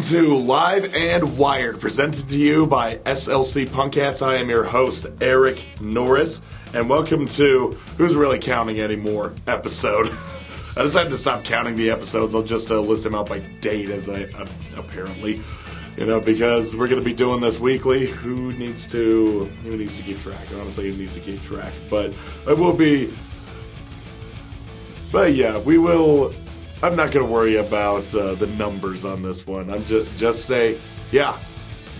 Welcome to Live and Wired, presented to you by SLC Punkcast. I am your host, Eric Norris, and welcome to Who's Really Counting Anymore episode. I decided to stop counting the episodes. I'll just list them out by date, as I apparently, because we're going to be doing this weekly. Who needs to keep track? Honestly, who needs to keep track? But it will be. But yeah, we will. I'm not going to worry about the numbers on this one. I'm just say, yeah,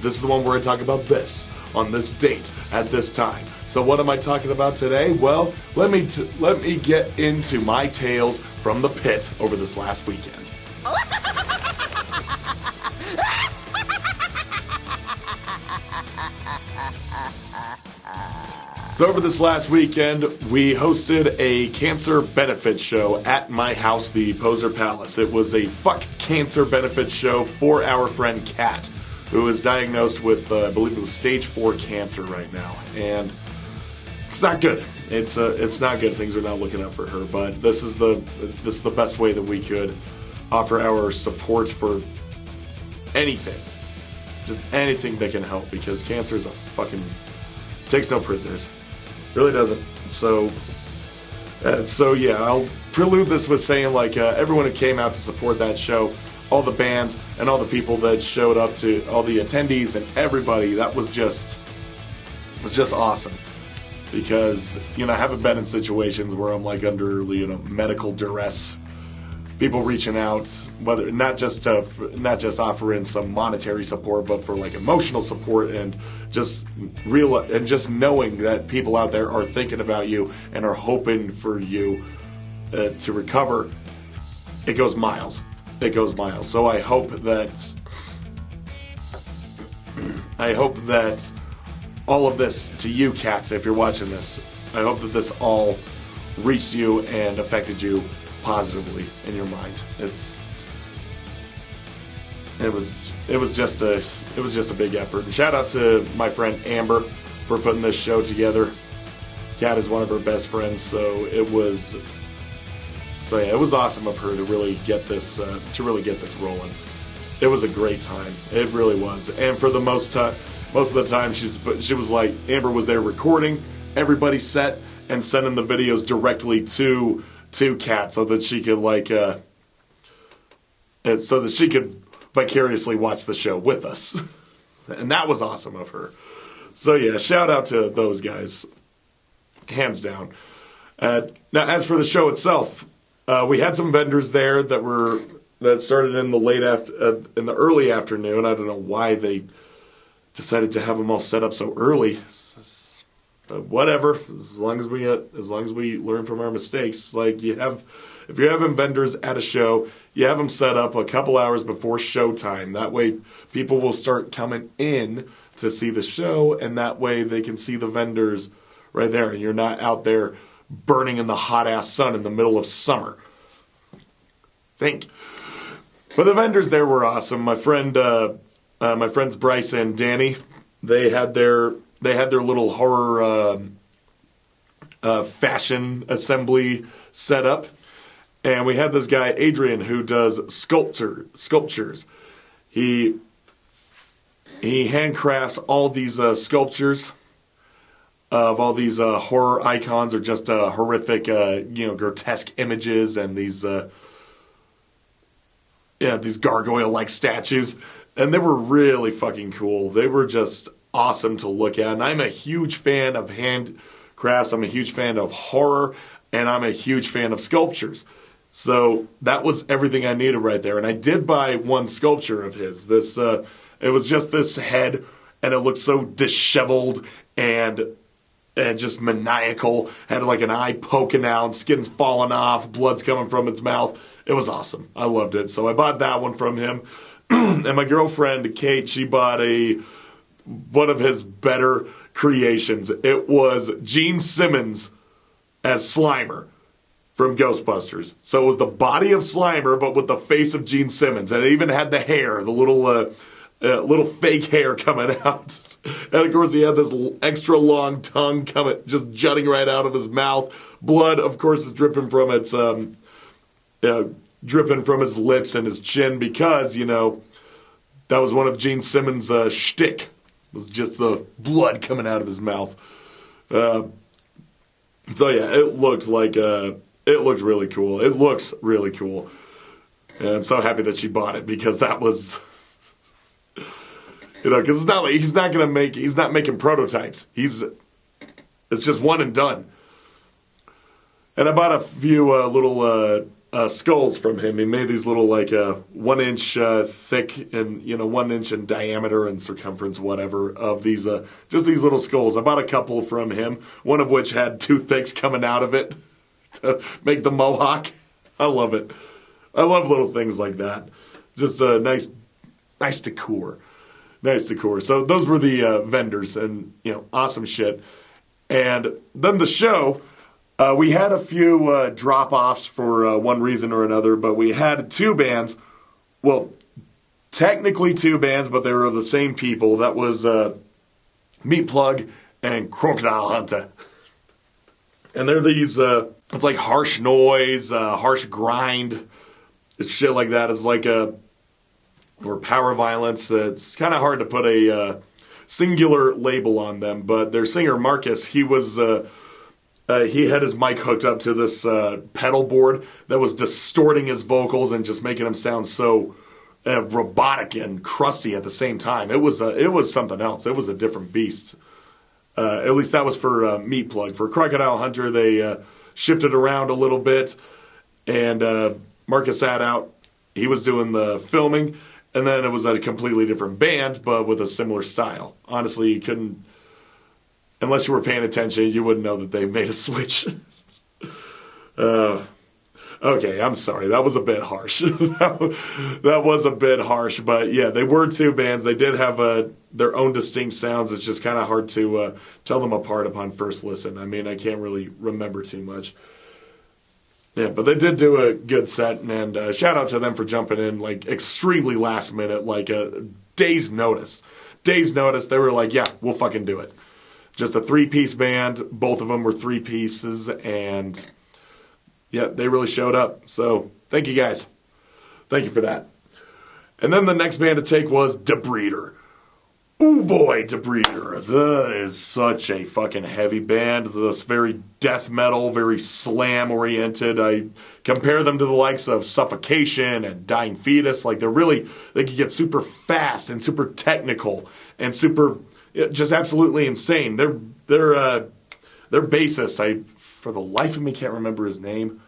this is the one where I talk about this on this date at this time. So what am I talking about today? Well, let me get into my tales from the pit over this last weekend. So over this last weekend, we hosted a cancer benefit show at my house, the Poseur Palace. It was a fuck cancer benefit show for our friend Kat, who is diagnosed with, I believe it was stage 4 cancer right now. And it's not good. It's not good. Things are not looking up for her. But this is the best way that we could offer our support for anything. Just anything that can help, because cancer is takes no prisoners. Really doesn't. So yeah, I'll prelude this with saying, everyone who came out to support that show, all the bands and all the people that showed up, to all the attendees and everybody, that was just awesome. Because, I haven't been in situations where I'm under, medical duress. People reaching out, whether not just offering some monetary support, but for emotional support, and just knowing that people out there are thinking about you and are hoping for you to recover. It goes miles. It goes miles. So I hope that all of this, to you cats, if you're watching this, I hope that this all reached you and affected you positively in your mind. It was just a big effort. And shout out to my friend Amber for putting this show together. Kat is one of her best friends, so it was awesome of her to really get this rolling. It was a great time. It really was. And for the most of the time, she was like, Amber was there recording everybody's set and sending the videos directly to Kat, so that she could vicariously watch the show with us. And that was awesome of her. So yeah, shout out to those guys, hands down. Now, as for the show itself, we had some vendors there that started in the early afternoon. I don't know why they decided to have them all set up so early. But whatever, as long as we learn from our mistakes. If you're having vendors at a show, you have them set up a couple hours before showtime. That way people will start coming in to see the show, and that way they can see the vendors right there, and you're not out there burning in the hot-ass sun in the middle of summer. But the vendors there were awesome. My friends Bryce and Danny, they had their little horror fashion assembly set up. And we had this guy, Adrian, who does sculptures. He handcrafts all these sculptures of all these horror icons, or just horrific, grotesque images, and these gargoyle-like statues. And they were really fucking cool. They were just awesome to look at. And I'm a huge fan of handcrafts. I'm a huge fan of horror, and I'm a huge fan of sculptures. So that was everything I needed right there. And I did buy one sculpture of his. It was just this head, and it looked so disheveled and just maniacal. Had an eye poking out, skin's falling off, blood's coming from its mouth. It was awesome. I loved it. So I bought that one from him. And my girlfriend, Kate, she bought one of his better creations. It was Gene Simmons as Slimer from Ghostbusters. So it was the body of Slimer, but with the face of Gene Simmons. And it even had the hair, the little fake hair coming out. And of course he had this extra long tongue just jutting right out of his mouth. Blood, of course, is dripping from his lips and his chin, because, That was one of Gene Simmons' shtick. It was just the blood coming out of his mouth. So yeah, it looked really cool. It looks really cool. And I'm so happy that she bought it because that was, because it's not like he's not making prototypes. It's just one and done. And I bought a few little skulls from him. He made these little 1 inch thick and 1 inch in diameter and circumference, whatever, of these just these little skulls. I bought a couple from him, one of which had toothpicks coming out of it to make the mohawk. I love it. I love little things like that. Just a nice decor. Nice decor. So those were the vendors, and awesome shit. And then the show. We had a few drop-offs for one reason or another, but we had two bands. Well, technically two bands, but they were of the same people. That was Meat Plug and Crocodile Hunter. And they're these, it's like harsh noise, harsh grind, it's shit like that. It's like or power violence. It's kind of hard to put a singular label on them, but their singer, Marcus, he had his mic hooked up to this pedal board that was distorting his vocals and just making him sound so robotic and crusty at the same time. It was something else. It was a different beast. At least that was for Meat Plug. For Crocodile Hunter, they shifted around a little bit, and Marcus sat out. He was doing the filming, and then it was a completely different band, but with a similar style. Honestly, you couldn't. Unless you were paying attention, you wouldn't know that they made a switch. Okay, I'm sorry. That was a bit harsh. That was a bit harsh. But yeah, they were two bands. They did have their own distinct sounds. It's just kind of hard to tell them apart upon first listen. I mean, I can't really remember too much. Yeah, but they did do a good set. And shout out to them for jumping in extremely last minute, a day's notice. Day's notice, they were like, yeah, we'll fucking do it. Just a 3-piece band. Both of them were 3 pieces, and yeah, they really showed up. So thank you guys. Thank you for that. And then the next band to take was Debreeder. Ooh boy, Debreeder. That is such a fucking heavy band. This very death metal, very slam oriented. I compare them to the likes of Suffocation and Dying Fetus. they could get super fast and super technical and super. Just absolutely insane. Their bassist, for the life of me can't remember his name.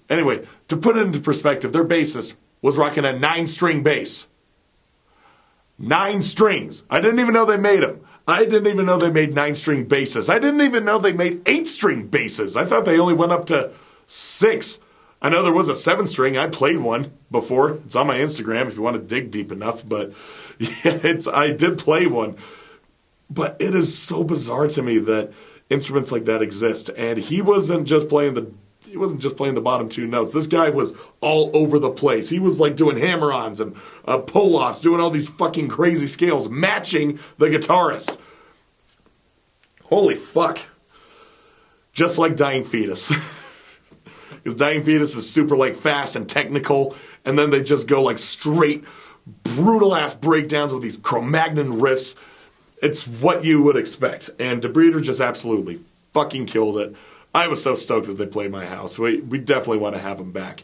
Anyway, to put it into perspective, their bassist was rocking a 9-string bass. 9 strings. I didn't even know they made them. I didn't even know they made 9-string basses. I didn't even know they made 8-string basses. I thought they only went up to 6. I know there was a 7-string. I played one before. It's on my Instagram if you want to dig deep enough. But yeah, I did play one. But it is so bizarre to me that instruments like that exist. And he wasn't just playing the bottom 2 notes. This guy was all over the place. He was doing hammer-ons and pull-offs, doing all these fucking crazy scales, matching the guitarist. Holy fuck. Just like Dying Fetus. Because Dying Fetus is super fast and technical, and then they just go straight brutal ass breakdowns with these Cro-Magnon riffs. It's what you would expect, and Debreeder just absolutely fucking killed it. I was so stoked that they played my house. We definitely want to have them back.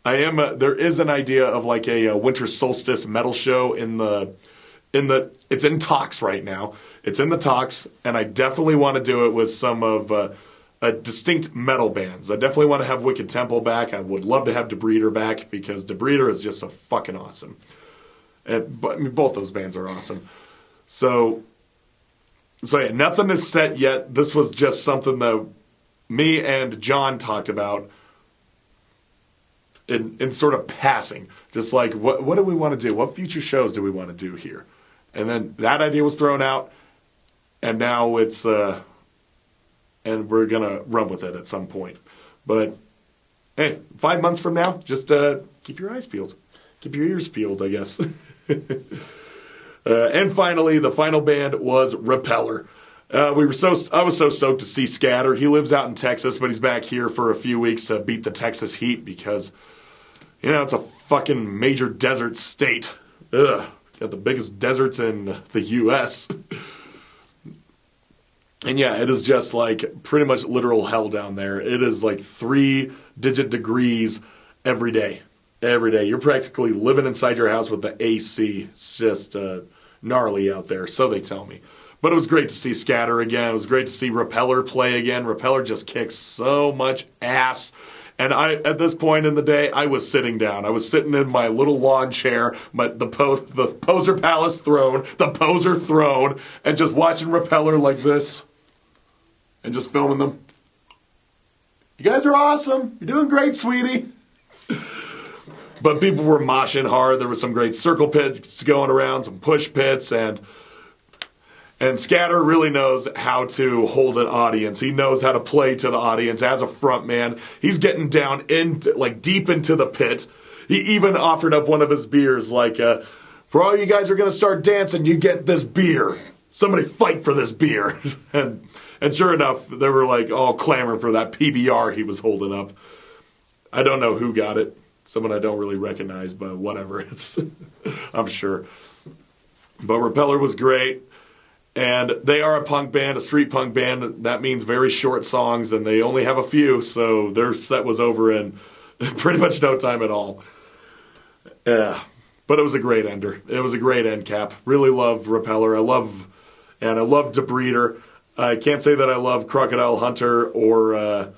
There is an idea of a winter solstice metal show it's in talks right now. It's in the talks, and I definitely want to do it with some of distinct metal bands. I definitely want to have Wicked Temple back. I would love to have Debreeder back because Debreeder is just so fucking awesome. But both those bands are awesome. So yeah, nothing is set yet. This was just something that me and John talked about in sort of passing. Just what do we want to do? What future shows do we want to do here? And then that idea was thrown out, and now it's and we're going to run with it at some point. But, hey, 5 months from now, just keep your eyes peeled. Keep your ears peeled, I guess. And finally, the final band was Repeller. I was so stoked to see Scatter. He lives out in Texas, but he's back here for a few weeks to beat the Texas heat because, It's a fucking major desert state. Ugh. Got the biggest deserts in the U.S. And yeah, it is just like pretty much literal hell down there. It is like 3-digit degrees every day. Every day. You're practically living inside your house with the AC. It's just gnarly out there, so they tell me. But it was great to see Scatter again. It was great to see Repeller play again. Repeller just kicks so much ass. And at this point in the day, I was sitting down. I was sitting in my little lawn chair, the Poseur Palace throne, the Poseur throne, and just watching Repeller like this, and just filming them. You guys are awesome. You're doing great, sweetie. But people were moshing hard. There was some great circle pits going around, some push pits, and Scatter really knows how to hold an audience. He knows how to play to the audience as a front man. He's getting down deep into the pit. He even offered up one of his beers, for all you guys who are going to start dancing, you get this beer. Somebody fight for this beer. and sure enough, they were all clamoring for that PBR he was holding up. I don't know who got it. Someone I don't really recognize, but whatever. I'm sure. But Repeller was great. And they are a punk band, a street punk band. That means very short songs, and they only have a few, so their set was over in pretty much no time at all. Yeah, but it was a great ender. It was a great end cap. Really love Repeller. I love Debreeder. I can't say that I love Crocodile Hunter or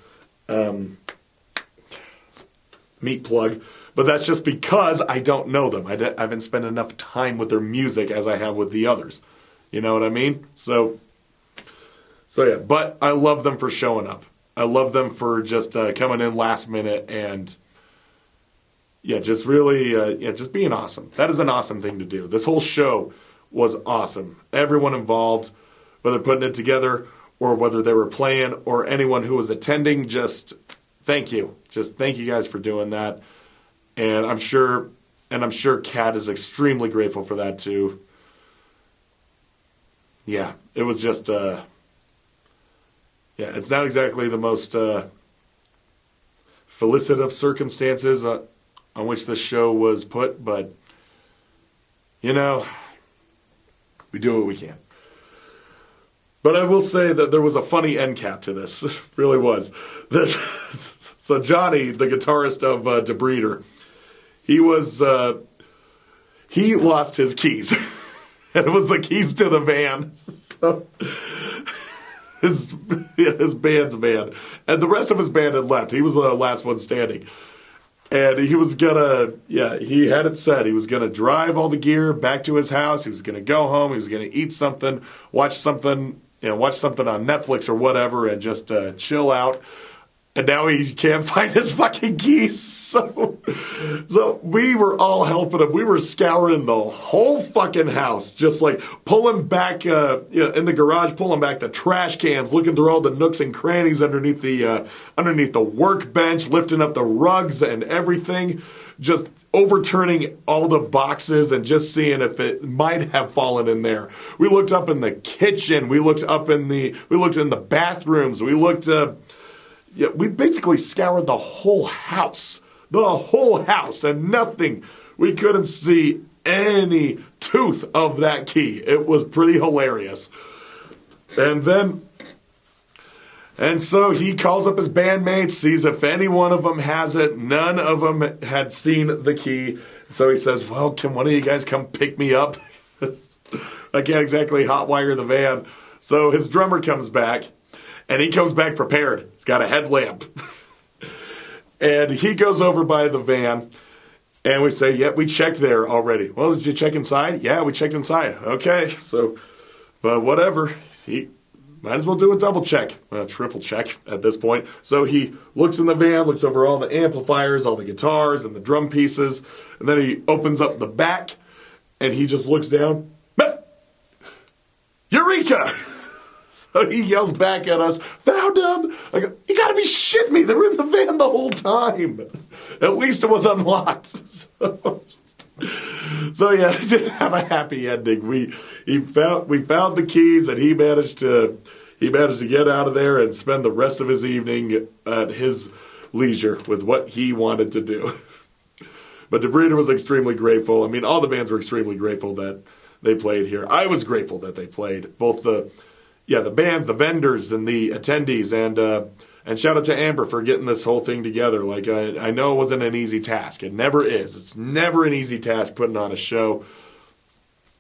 Meat Plug, but that's just because I don't know them. I haven't spent enough time with their music as I have with the others. You know what I mean? So yeah, but I love them for showing up. I love them for just coming in last minute and just really just being awesome. That is an awesome thing to do. This whole show was awesome. Everyone involved, whether putting it together or whether they were playing or anyone who was attending, just thank you. Just thank you guys for doing that. And I'm sure Kat is extremely grateful for that too. Yeah, it was just, it's not exactly the most felicit of circumstances on which the show was put, but, we do what we can. But I will say that there was a funny end cap to this. It really was. So Johnny, the guitarist of Debreeder, he lost his keys. And it was the keys to the van. So his band's van. And the rest of his band had left. He was the last one standing. And he was gonna, he had it set. He was gonna drive all the gear back to his house. He was gonna go home. He was gonna eat something, watch something on Netflix or whatever, and just chill out. And now he can't find his fucking keys. So we were all helping him. We were scouring the whole fucking house, just pulling back in the garage, pulling back the trash cans, looking through all the nooks and crannies underneath the workbench, lifting up the rugs and everything, just overturning all the boxes and just seeing if it might have fallen in there. We looked up in the kitchen. We looked in the bathrooms. We looked. We basically scoured the whole house, and nothing. We couldn't see any tooth of that key. It was pretty hilarious. And so he calls up his bandmates, sees if any one of them has it. None of them had seen the key. So he says, well, can one of you guys come pick me up? I can't exactly hotwire the van. So his drummer comes back. And he comes back prepared. He's got a headlamp. And he goes over by the van. And we say, yeah, we checked there already. Well, did you check inside? Yeah, we checked inside. Okay, so, but whatever. He might as well do a double check. Triple check at this point. So he looks in the van, looks over all the amplifiers, all the guitars, and the drum pieces. And then he opens up the back. And he just looks down. Eureka! So he yells back at us, found them. I go, you gotta be shitting me. They were in the van the whole time. At least it was unlocked. So yeah, it didn't have a happy ending. We found the keys, and he managed to get out of there and spend the rest of his evening at his leisure with what he wanted to do. But DeBreeder was extremely grateful. I mean, all the bands were extremely grateful that they played here. I was grateful that they played. Both the bands, the vendors, and the attendees. And shout out to Amber for getting this whole thing together. Like, I know it wasn't an easy task. It never is. It's never an easy task putting on a show.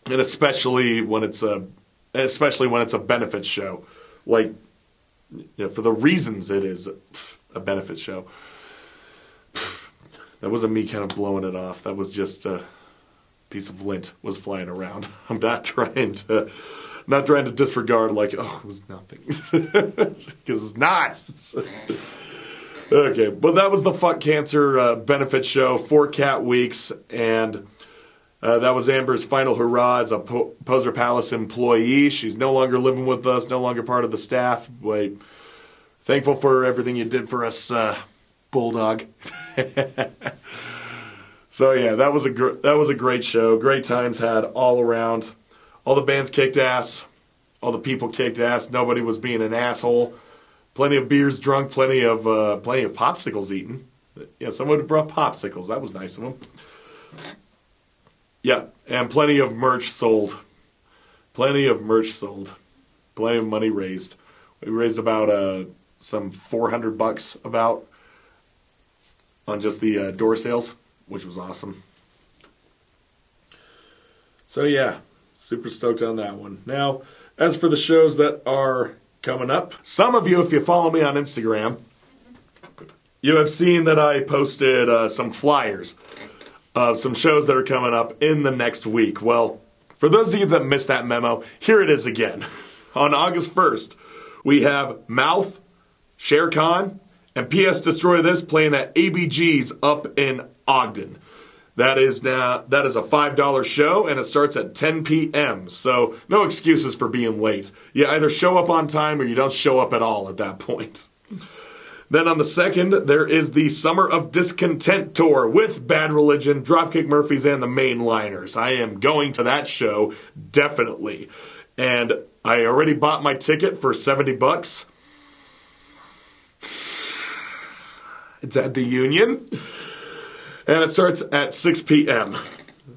And especially when it's a benefit show. Like, for the reasons it is a benefit show. That wasn't me kind of blowing it off. That was just a piece of lint was flying around. I'm not trying to disregard like, oh, it was nothing. Because it's not. Okay, but that was the Fuck Cancer benefit show for Cat Weeks, and that was Amber's final hurrah as a Poseur Palace employee. She's no longer living with us, no longer part of the staff. Wait, thankful for everything you did for us, Bulldog. So yeah, that was a great show. Great times had all around. All the bands kicked ass. All the people kicked ass. Nobody was being an asshole. Plenty of beers drunk. Plenty of popsicles eaten. Yeah, someone brought popsicles. That was nice of them. Yeah, and plenty of merch sold. Plenty of money raised. We raised about some $400 about on just the door sales, which was awesome. So yeah, super stoked on that one. Now, as for the shows that are coming up, some of you, if you follow me on Instagram, you have seen that I posted some flyers of some shows that are coming up in the next week. Well, for those of you that missed that memo, here it is again. On August 1st, we have Mouth, Shere Khan, and PS Destroy This playing at ABG's up in Ogden. That is a $5 show, and it starts at 10 p.m. So no excuses for being late. You either show up on time or you don't show up at all at that point. Then on the 2nd, there is the Summer of Discontent tour with Bad Religion, Dropkick Murphys, and the Mainliners. I am going to that show, definitely. And I already bought my ticket for $70. It's at the Union. And it starts at 6 p.m.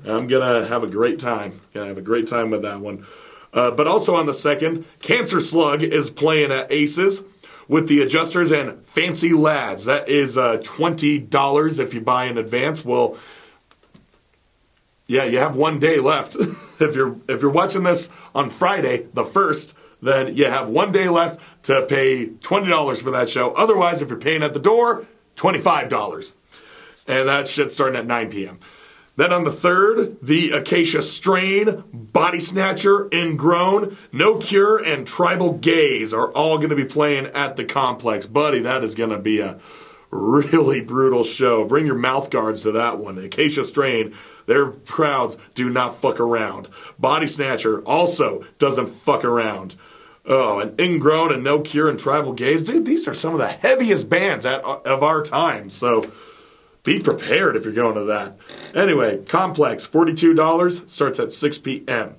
I'm going to have a great time. With that one. But also on the 2nd, Cancer Slug is playing at Aces with the Adjusters and Fancy Lads. That is $20 if you buy in advance. Well, yeah, you have 1 day left. If you're watching this on Friday, the 1st, then you have 1 day left to pay $20 for that show. Otherwise, if you're paying at the door, $25. And that shit's starting at 9 p.m. Then on the 3rd, the Acacia Strain, Body Snatcher, Ingrown, No Cure, and Tribal Gaze are all going to be playing at the complex. Buddy, that is going to be a really brutal show. Bring your mouth guards to that one. Acacia Strain, their crowds do not fuck around. Body Snatcher also doesn't fuck around. Oh, and Ingrown and No Cure and Tribal Gaze. Dude, these are some of the heaviest bands of our time. So be prepared if you're going to that. Anyway, Complex, $42, starts at 6 p.m.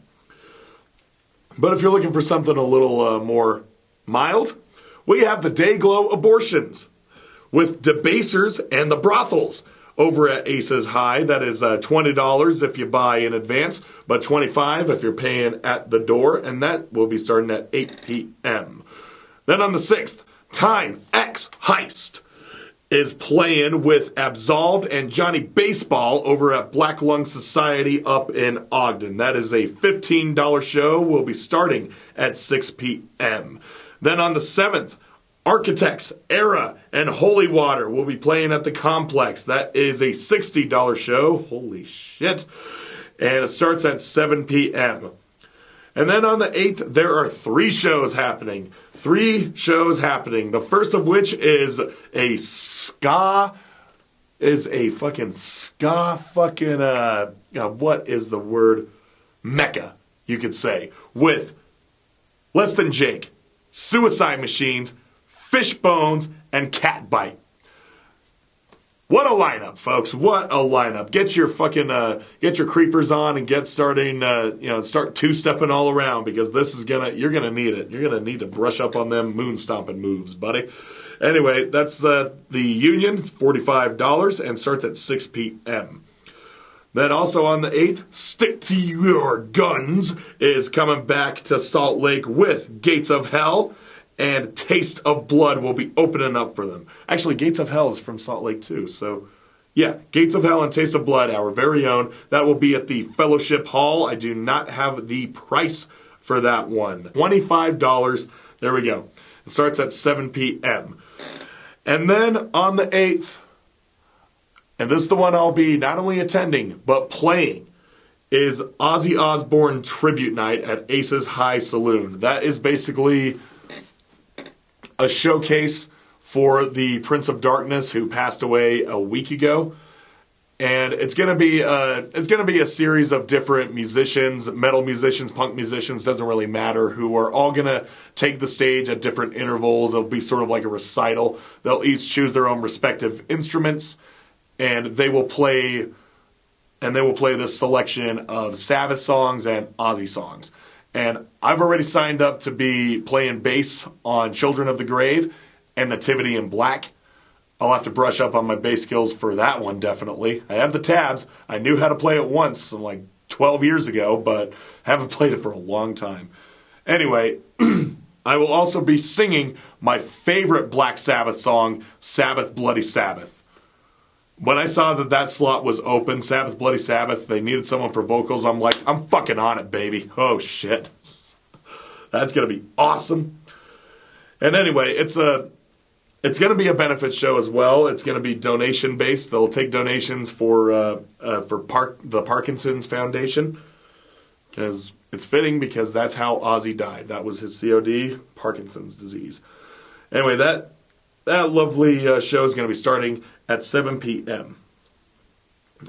But if you're looking for something a little more mild, we have the Dayglow Abortions with Debasers and the Brothels over at Aces High. That is $20 if you buy in advance, but $25 if you're paying at the door, and that will be starting at 8 p.m. Then on the 6th, Time X Heist is playing with Absolved and Johnny Baseball over at Black Lung Society up in Ogden. That is a $15 show. Will be starting at 6 p.m. Then on the 7th, Architects, Era, and Holy Water will be playing at the Complex. That is a $60 show. Holy shit. And it starts at 7 p.m. And then on the 8th, there are 3 shows happening. 3 shows happening. The first of which is a what is the word? Mecca, you could say. With Less Than Jake, Suicide Machines, Fishbones, and Catbite. What a lineup, folks. What a lineup. Get your creepers on and get starting, start two-stepping all around, because you're gonna need it. You're gonna need to brush up on them moon stomping moves, buddy. Anyway, that's the Union, $45, and starts at 6 p.m. Then also on the 8th, Stick to Your Guns is coming back to Salt Lake with Gates of Hell, and Taste of Blood will be opening up for them. Actually, Gates of Hell is from Salt Lake too, so yeah, Gates of Hell and Taste of Blood, our very own. That will be at the Fellowship Hall. I do not have the price for that one. $25. There we go. It starts at 7 p.m. And then on the 8th, and this is the one I'll be not only attending, but playing, is Ozzy Osbourne Tribute Night at Aces High Saloon. That is basically a showcase for the Prince of Darkness, who passed away a week ago. And it's gonna be a series of different musicians, metal musicians, punk musicians, doesn't really matter, who are all gonna take the stage at different intervals. It'll be sort of like a recital. They'll each choose their own respective instruments, and they will play this selection of Sabbath songs and Ozzy songs. And I've already signed up to be playing bass on Children of the Grave and Nativity in Black. I'll have to brush up on my bass skills for that one, definitely. I have the tabs. I knew how to play it once, like 12 years ago, but haven't played it for a long time. Anyway, I will also be singing my favorite Black Sabbath song, Sabbath Bloody Sabbath. When I saw that slot was open, Sabbath Bloody Sabbath, they needed someone for vocals, I'm like, I'm fucking on it, baby. Oh, shit. That's going to be awesome. And anyway, it's going to be a benefit show as well. It's going to be donation-based. They'll take donations for the Parkinson's Foundation, because it's fitting, because that's how Ozzy died. That was his COD, Parkinson's disease. Anyway, that lovely show is going to be starting at 7 p.m.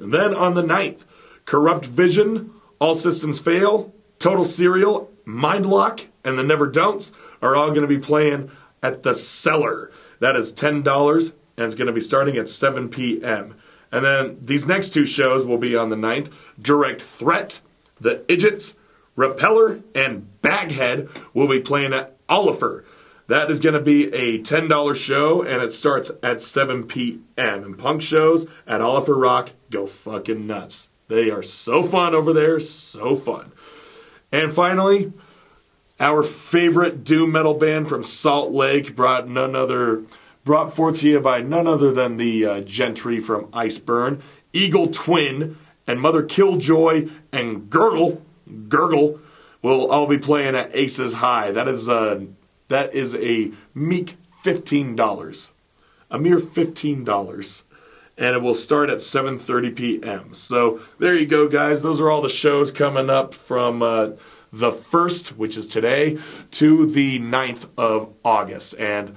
And then on the 9th, Corrupt Vision, All Systems Fail, Total Serial, Mindlock, and The Never Don'ts are all going to be playing at the Cellar. That is $10, and it's going to be starting at 7 p.m. And then these next two shows will be on the 9th. Direct Threat, The Idiots, Repeller, and Baghead will be playing at Oliver. That is going to be a $10 show, and it starts at 7 p.m. And punk shows at Oliver Rock go fucking nuts. They are so fun over there, so fun. And finally, our favorite doom metal band from Salt Lake, brought forth to you by none other than the Gentry from Iceburn, Eagle Twin, and Mother Killjoy, and Gurgle will all be playing at Aces High. That is a meek $15. A mere $15. And it will start at 7:30 p.m. So there you go, guys. Those are all the shows coming up from the 1st, which is today, to the 9th of August. And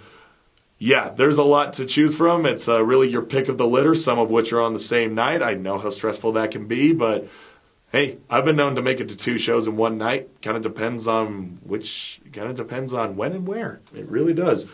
yeah, there's a lot to choose from. It's really your pick of the litter, some of which are on the same night. I know how stressful that can be, but hey, I've been known to make it to 2 shows in one night. Kind of depends on when and where. It really does.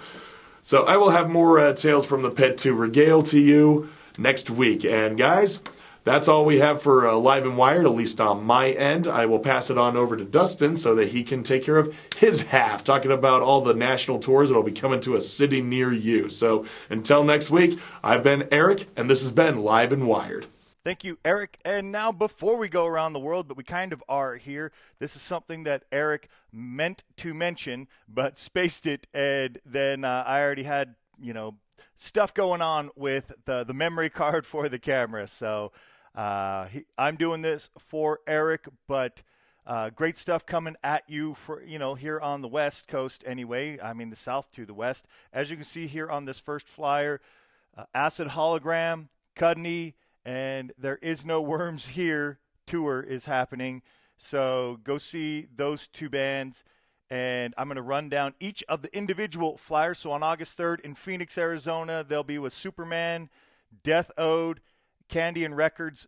So I will have more tales from the pit to regale to you next week. And guys, that's all we have for Live and Wired, at least on my end. I will pass it on over to Dustin so that he can take care of his half, talking about all the national tours that will be coming to a city near you. So until next week, I've been Eric, and this has been Live and Wired. Thank you, Eric. And now, before we go around the world, but we kind of are here, this is something that Eric meant to mention, but spaced it, and then I already had, stuff going on with the memory card for the camera. So I'm doing this for Eric, but great stuff coming at you for, here on the West Coast anyway. I mean, the South to the West. As you can see here on this first flyer, Acid Hologram, Cudney, and There Is No Worms Here tour is happening. So go see those 2 bands. And I'm going to run down each of the individual flyers. So on August 3rd in Phoenix, Arizona, they'll be with Superman, Death Ode, Candy and Records,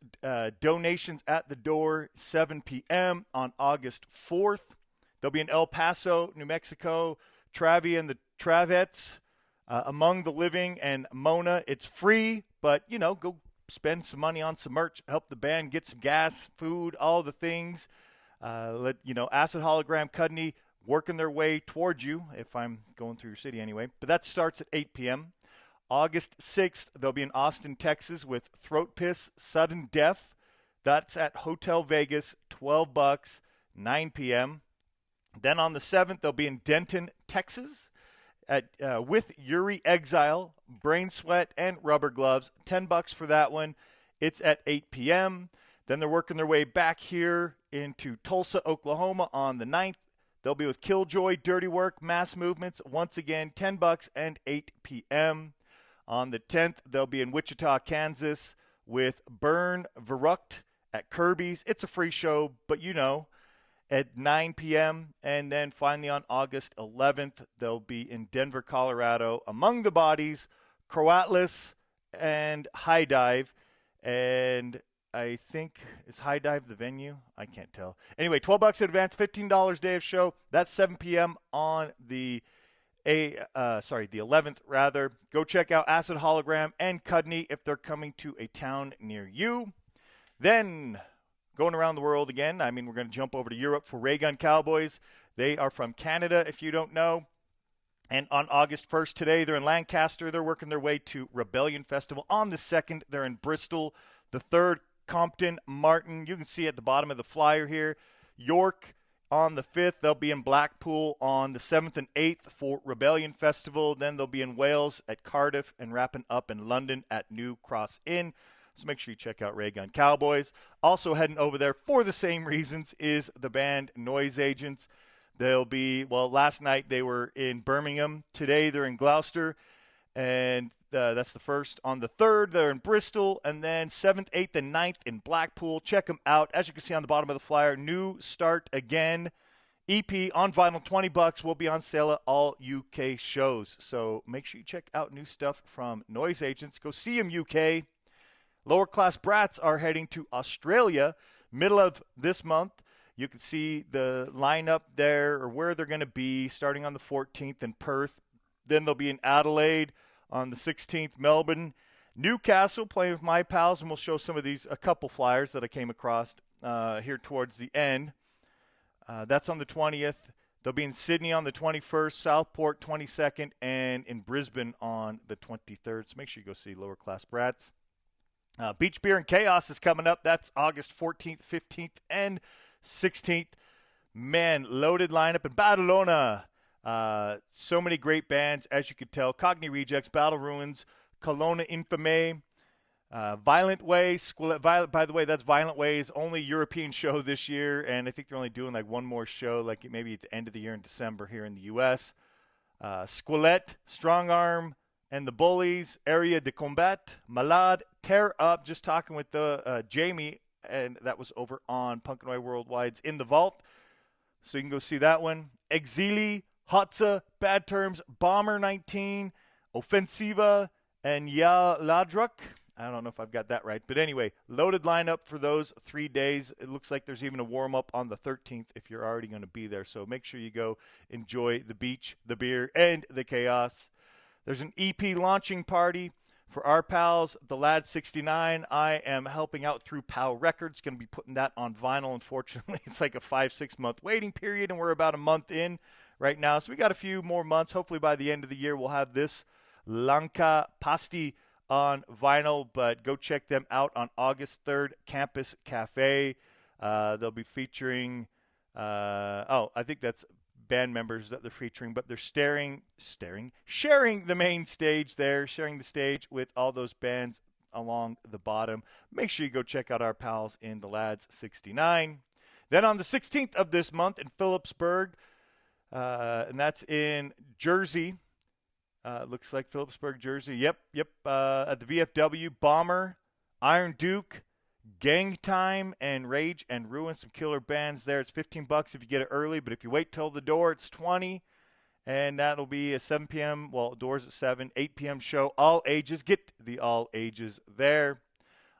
donations at the door, 7 p.m. On August 4th, they'll be in El Paso, New Mexico, Travi and the Travettes, Among the Living, and Mona. It's free, but, go spend some money on some merch, help the band get some gas, food, all the things. Acid Hologram, Cudney, working their way towards you, if I'm going through your city anyway. But that starts at 8 p.m. August 6th, they'll be in Austin, Texas with Throat Piss, Sudden Death, That's at Hotel Vegas, $12, 9 p.m. Then on the 7th, they'll be in Denton, Texas, at with Yuri Exile, Brain Sweat, and Rubber Gloves. $10 for that one. It's at 8 p.m. Then they're working their way back here into Tulsa, Oklahoma on the 9th. They'll be with Killjoy, Dirty Work, Mass Movements. Once again, $10 and 8 p.m. On the 10th, they'll be in Wichita, Kansas with Burn Verrucht at Kirby's. It's a free show, but you know, at 9 p.m. And then finally on August 11th, they'll be in Denver, Colorado, Among the Bodies, Croatlis, and High Dive. And I think, is High Dive the venue? I can't tell. Anyway, $12 in advance, $15 day of show. That's 7 p.m. on the 11th rather. Go check out Acid Hologram and Cudney if they're coming to a town near you. Then going around the world again, we're going to jump over to Europe for Ray Gun Cowboys. They are from Canada, if you don't know. And on August 1st today, they're in Lancaster. They're working their way to Rebellion Festival. On the 2nd, they're in Bristol. The 3rd, Compton, Martin. You can see at the bottom of the flyer here. York on the 5th. They'll be in Blackpool on the 7th and 8th for Rebellion Festival. Then they'll be in Wales at Cardiff and wrapping up in London at New Cross Inn. So make sure you check out Ray Gun Cowboys. Also heading over there for the same reasons is the band Noise Agents. They'll be, last night they were in Birmingham. Today they're in Gloucester. And that's the 1st. On the 3rd, they're in Bristol. And then 7th, 8th, and 9th in Blackpool. Check them out. As you can see on the bottom of the flyer, New Start Again. EP on vinyl, $20 will be on sale at all UK shows. So make sure you check out new stuff from Noise Agents. Go see them, UK. Lower Class Brats are heading to Australia middle of this month. You can see the lineup there or where they're going to be starting on the 14th in Perth. Then they'll be in Adelaide on the 16th, Melbourne, Newcastle playing with my pals, and we'll show some of these, a couple flyers that I came across here towards the end. That's on the 20th. They'll be in Sydney on the 21st, Southport 22nd, and in Brisbane on the 23rd. So make sure you go see Lower Class Brats. Beach Beer and Chaos is coming up. That's August 14th, 15th, and 16th. Man, loaded lineup in Badalona. So many great bands, as you could tell. Cogni Rejects, Battle Ruins, Colonna Infame, Violent Way. By the way, that's Violent Way's only European show this year, and I think they're only doing like one more show, like maybe at the end of the year in December here in the U.S. Squelette, Strong Arm, and the Bullies, Area de Combat, Malade, Tear Up. Just talking with Jamie, and that was over on Punk and Oi Worldwide's In the Vault. So you can go see that one. Exili, Hotza, Bad Terms, Bomber 19, Offensiva, and Ya Ladruk. I don't know if I've got that right. But anyway, loaded lineup for those 3 days. It looks like there's even a warm-up on the 13th if you're already going to be there. So make sure you go enjoy the beach, the beer, and the chaos. There's an EP launching party for our pals, the Lad 69. I am helping out through POW Records. Going to be putting that on vinyl. Unfortunately, it's like a 5-6 month waiting period, and we're about a month in right now. So we got a few more months. Hopefully by the end of the year, we'll have this Lanka Pasti on vinyl. But go check them out on August 3rd, Campus Cafe. They'll be featuring, I think that's band members that they're featuring, but they're sharing the main stage there, sharing the stage with all those bands along the bottom. Make sure you go check out our pals in the Lads 69. Then on the 16th of this month in Phillipsburg, and that's in Jersey. Looks like Phillipsburg, Jersey. Yep. At the VFW, Bomber, Iron Duke, Gang Time, and Rage and Ruin. Some killer bands there. It's $15 if you get it early, but if you wait till the door, it's $20. And that'll be at 7 p.m. Well, doors at 7, 8 p.m. show. All ages. Get the all ages there.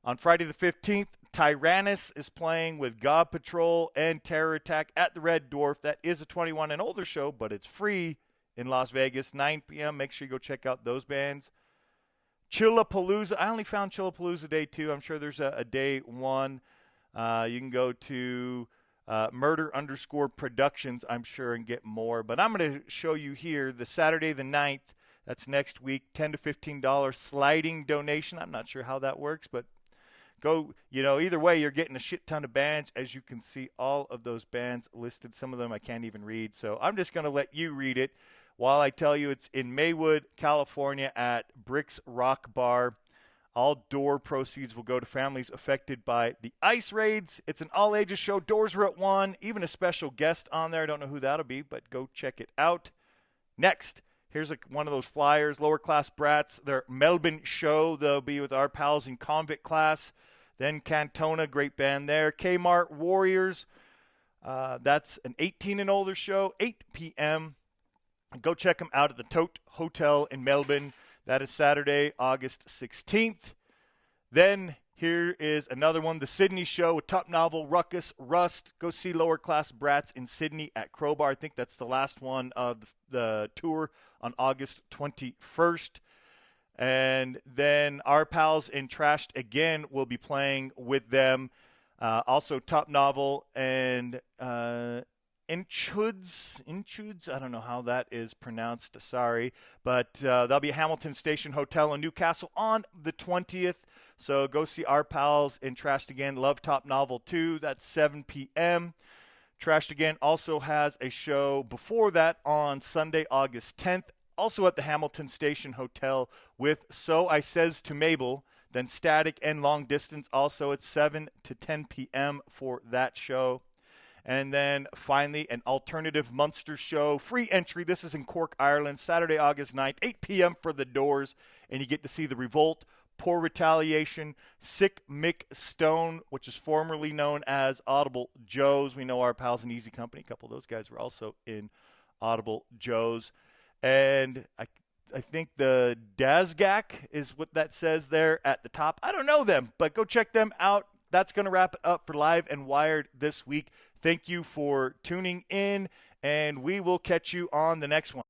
On Friday the 15th, Tyrannus is playing with God Patrol and Terror Attack at the Red Dwarf. That is a 21 and older show, but it's free in Las Vegas, 9 p.m. Make sure you go check out those bands. Chillapalooza. I only found Chillapalooza day 2. I'm sure there's a day 1. You can go to Murder_Productions, I'm sure, and get more. But I'm going to show you here the Saturday the 9th. That's next week, $10 to $15 sliding donation. I'm not sure how that works, but go, either way, you're getting a shit ton of bands. As you can see, all of those bands listed. Some of them I can't even read. So I'm just going to let you read it while I tell you it's in Maywood, California at Bricks Rock Bar. All door proceeds will go to families affected by the ice raids. It's an all-ages show. Doors are at 1. Even a special guest on there. I don't know who that'll be, but go check it out. Next, here's one of those flyers. Lower Class Brats, their Melbourne show. They'll be with our pals in Convict Class. Then Cantona, great band there. Kmart Warriors. That's an 18 and older show, 8 p.m. Go check them out at the Tote Hotel in Melbourne. That is Saturday, August 16th. Then here is another one, the Sydney show with Top Novel, Ruckus, Rust. Go see Lower Class Brats in Sydney at Crowbar. I think that's the last one of the tour on August 21st. And then our pals in Trashed Again will be playing with them. Also Top Novel and Inchuds, I don't know how that is pronounced, sorry. But that'll be at Hamilton Station Hotel in Newcastle on the 20th. So go see our pals in Trashed Again. Love Top Novel too. That's 7 p.m. Trashed Again also has a show before that on Sunday, August 10th. Also at the Hamilton Station Hotel with So I Says to Mabel. Then Static and Long Distance also at 7 to 10 p.m. for that show. And then finally, an alternative Munster show. Free entry. This is in Cork, Ireland. Saturday, August 9th, 8 p.m. for the doors. And you get to see The Revolt, Poor Retaliation, Sick Mick Stone, which is formerly known as Audible Joe's. We know our pals in Easy Company. A couple of those guys were also in Audible Joe's. And I think the Dazgak is what that says there at the top. I don't know them, but go check them out. That's going to wrap it up for Live and Wired this week. Thank you for tuning in, and we will catch you on the next one.